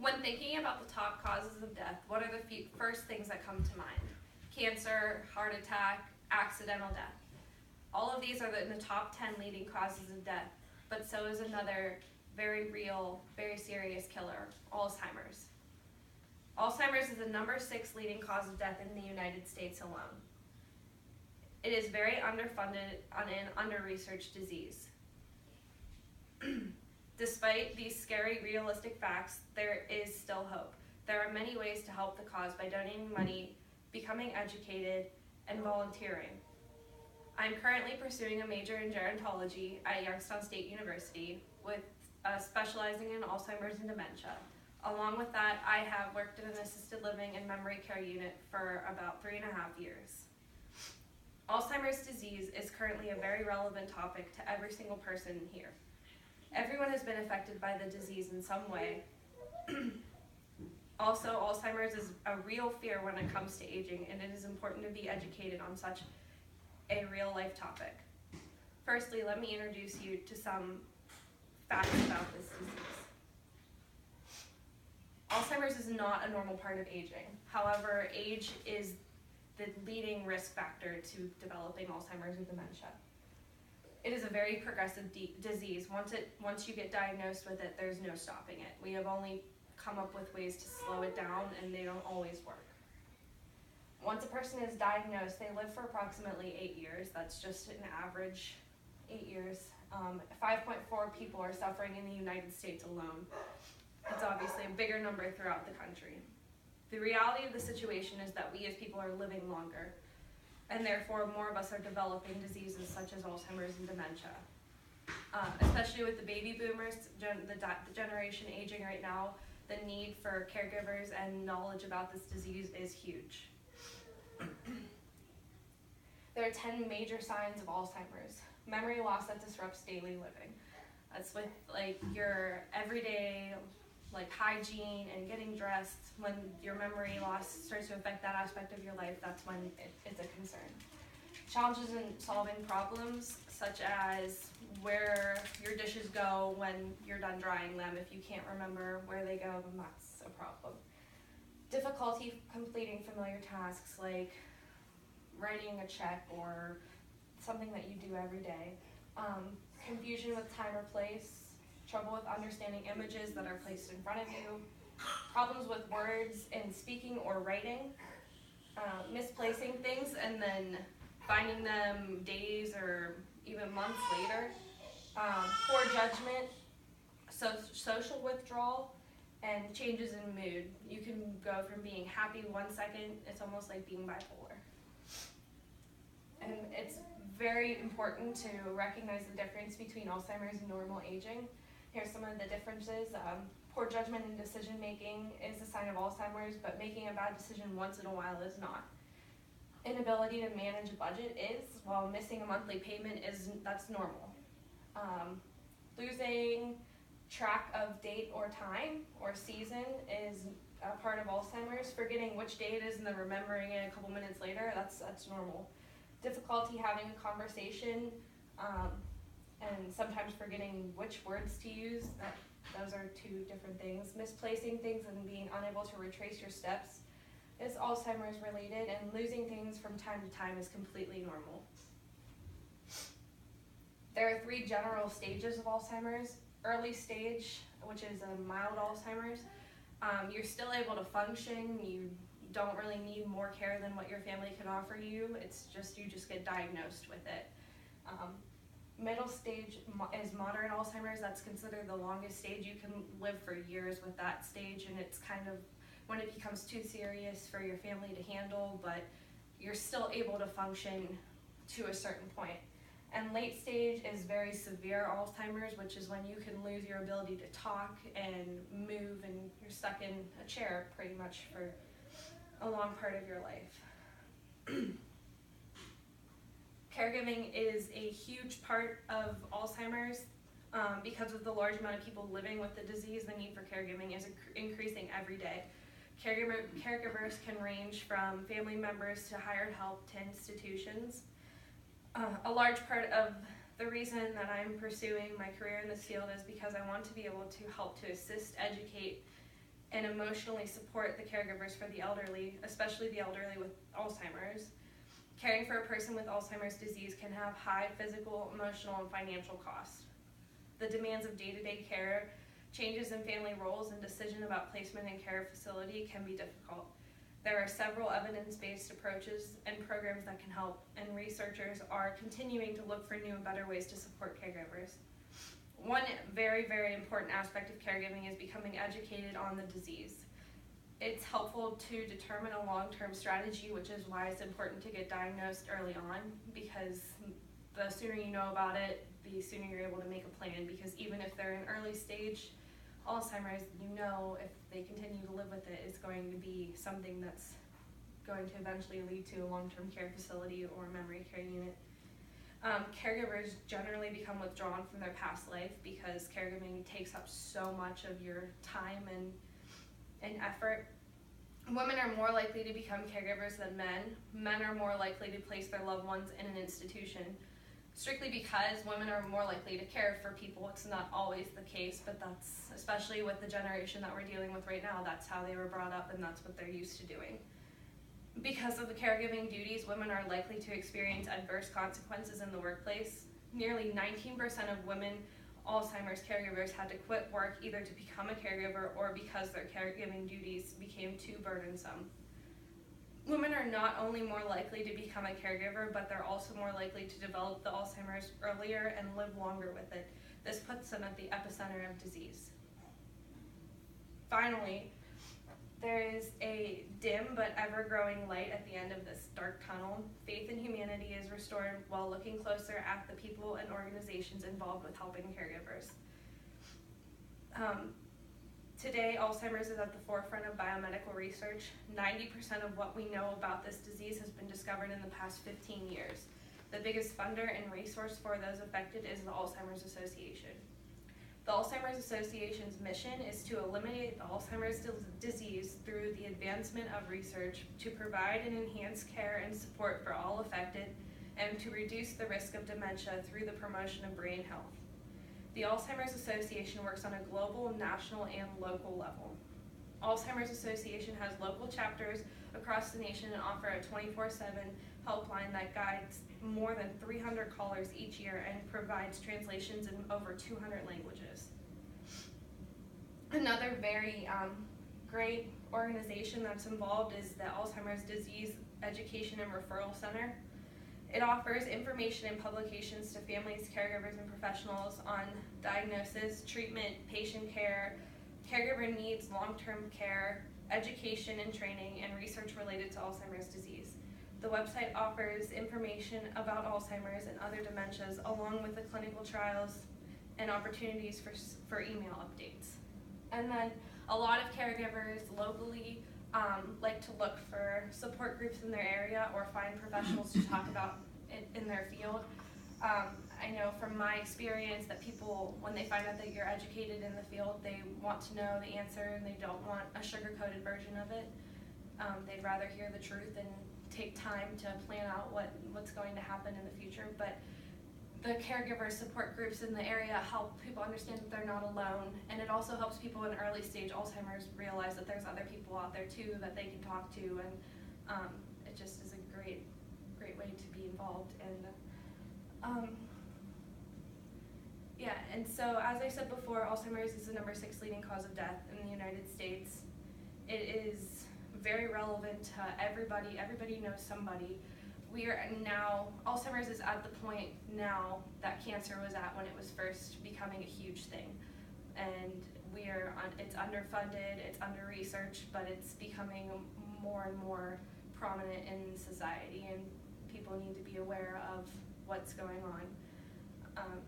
When thinking about the top causes of death, what are the first things that come to mind? Cancer, heart attack, accidental death. All of these are in the top 10 leading causes of death, but so is another very real, very serious killer, Alzheimer's. Alzheimer's is the number 6 leading cause of death in the United States alone. It is very underfunded and under-researched disease. Despite these scary, realistic facts, there is still hope. There are many ways to help the cause by donating money, becoming educated, and volunteering. I'm currently pursuing a major in gerontology at Youngstown State University, with specializing in Alzheimer's and dementia. Along with that, I have worked in an assisted living and memory care unit for about 3.5 years. Alzheimer's disease is currently a very relevant topic to every single person here. Everyone has been affected by the disease in some way. Also, Alzheimer's is a real fear when it comes to aging, and it is important to be educated on such a real-life topic. Firstly, let me introduce you to some facts about this disease. Alzheimer's is not a normal part of aging. However, age is the leading risk factor to developing Alzheimer's and dementia. It is a very progressive disease. Once you get diagnosed with it, there's no stopping it. We have only come up with ways to slow it down, and they don't always work. Once a person is diagnosed, they live for approximately 8 years. That's just an average 8 years. 5.4 people are suffering in the United States alone. It's obviously a bigger number throughout the country. The reality of the situation is that we as people are living longer, and therefore more of us are developing diseases such as Alzheimer's and dementia. Especially with the baby boomers, the generation aging right now, the need for caregivers and knowledge about this disease is huge. There are 10 major signs of Alzheimer's. Memory loss that disrupts daily living. That's with your everyday hygiene and getting dressed. When your memory loss starts to affect that aspect of your life, that's when it's a concern. Challenges in solving problems, such as where your dishes go when you're done drying them. If you can't remember where they go, then that's a problem. Difficulty completing familiar tasks like writing a check or something that you do every day. Confusion with time or place. Trouble with understanding images that are placed in front of you. Problems with words in speaking or writing. Misplacing things and then finding them days or even months later. Poor judgment, social withdrawal, and changes in mood. You can go from being happy 1 second, it's almost like being bipolar. And it's very important to recognize the difference between Alzheimer's and normal aging. Here's some of the differences. Poor judgment and decision making is a sign of Alzheimer's, but making a bad decision once in a while is not. Inability to manage a budget is, while missing a monthly payment that's normal. Losing track of date or time or season is a part of Alzheimer's. Forgetting which day it is and then remembering it a couple minutes later, that's normal. Difficulty having a conversation, and sometimes forgetting which words to use, those are two different things. Misplacing things and being unable to retrace your steps is Alzheimer's related, and losing things from time to time is completely normal. There are 3 general stages of Alzheimer's. Early stage, which is a mild Alzheimer's, you're still able to function. You don't really need more care than what your family can offer you. It's just you just get diagnosed with it. Middle stage is moderate Alzheimer's. That's considered the longest stage. You can live for years with that stage, and it's kind of when it becomes too serious for your family to handle, but you're still able to function to a certain point. And late stage is very severe Alzheimer's, which is when you can lose your ability to talk and move, and you're stuck in a chair pretty much for a long part of your life. Caregiving is a huge part of Alzheimer's. Because of the large amount of people living with the disease, the need for caregiving is increasing every day. Caregivers can range from family members to hired help to institutions. A large part of the reason that I'm pursuing my career in this field is because I want to be able to help to assist, educate, and emotionally support the caregivers for the elderly, especially the elderly with Alzheimer's. Caring for a person with Alzheimer's disease can have high physical, emotional, and financial costs. The demands of day-to-day care, changes in family roles, and decision about placement in care facility can be difficult. There are several evidence-based approaches and programs that can help, and researchers are continuing to look for new and better ways to support caregivers. One very, very important aspect of caregiving is becoming educated on the disease. It's helpful to determine a long-term strategy, which is why it's important to get diagnosed early on, because the sooner you know about it, the sooner you're able to make a plan, because even if they're in early stage Alzheimer's, you know if they continue to live with it, it's going to be something that's going to eventually lead to a long-term care facility or memory care unit. Caregivers generally become withdrawn from their past life because caregiving takes up so much of your time and effort. Women are more likely to become caregivers than men. Men are more likely to place their loved ones in an institution. Strictly because women are more likely to care for people. It's not always the case, but that's, especially with the generation that we're dealing with right now, that's how they were brought up and that's what they're used to doing. Because of the caregiving duties, women are likely to experience adverse consequences in the workplace. Nearly 19% of women Alzheimer's caregivers had to quit work either to become a caregiver or because their caregiving duties became too burdensome. Women are not only more likely to become a caregiver, but they're also more likely to develop the Alzheimer's earlier and live longer with it. This puts them at the epicenter of disease. Finally, there is a dim but ever-growing light at the end of this dark tunnel. Faith in humanity is restored while looking closer at the people and organizations involved with helping caregivers. Today, Alzheimer's is at the forefront of biomedical research. 90% of what we know about this disease has been discovered in the past 15 years. The biggest funder and resource for those affected is the Alzheimer's Association. The Alzheimer's Association's mission is to eliminate the Alzheimer's disease through the advancement of research, to provide and enhance care and support for all affected, and to reduce the risk of dementia through the promotion of brain health. The Alzheimer's Association works on a global, national, and local level. Alzheimer's Association has local chapters across the nation and offer a 24/7 helpline that guides more than 300 callers each year and provides translations in over 200 languages. Another very great organization that's involved is the Alzheimer's Disease Education and Referral Center. It offers information and publications to families, caregivers, and professionals on diagnosis, treatment, patient care, caregiver needs, long-term care, education and training, and research related to Alzheimer's disease. The website offers information about Alzheimer's and other dementias, along with the clinical trials and opportunities for email updates. And then a lot of caregivers locally like to look for support groups in their area or find professionals to talk about it in their field. I know from my experience that people, when they find out that you're educated in the field, they want to know the answer and they don't want a sugar-coated version of it. They'd rather hear the truth and take time to plan out what's going to happen in the future. But the caregiver support groups in the area help people understand that they're not alone, and it also helps people in early stage Alzheimer's realize that there's other people out there too that they can talk to, and it just is a great way to be involved. And yeah, and so as I said before, Alzheimer's is the #6 leading cause of death in the United States. It is very relevant to everybody. Everybody knows somebody. We are now, Alzheimer's is at the point now that cancer was at when it was first becoming a huge thing. And it's underfunded, it's under-researched, but it's becoming more and more prominent in society, and people need to be aware of what's going on.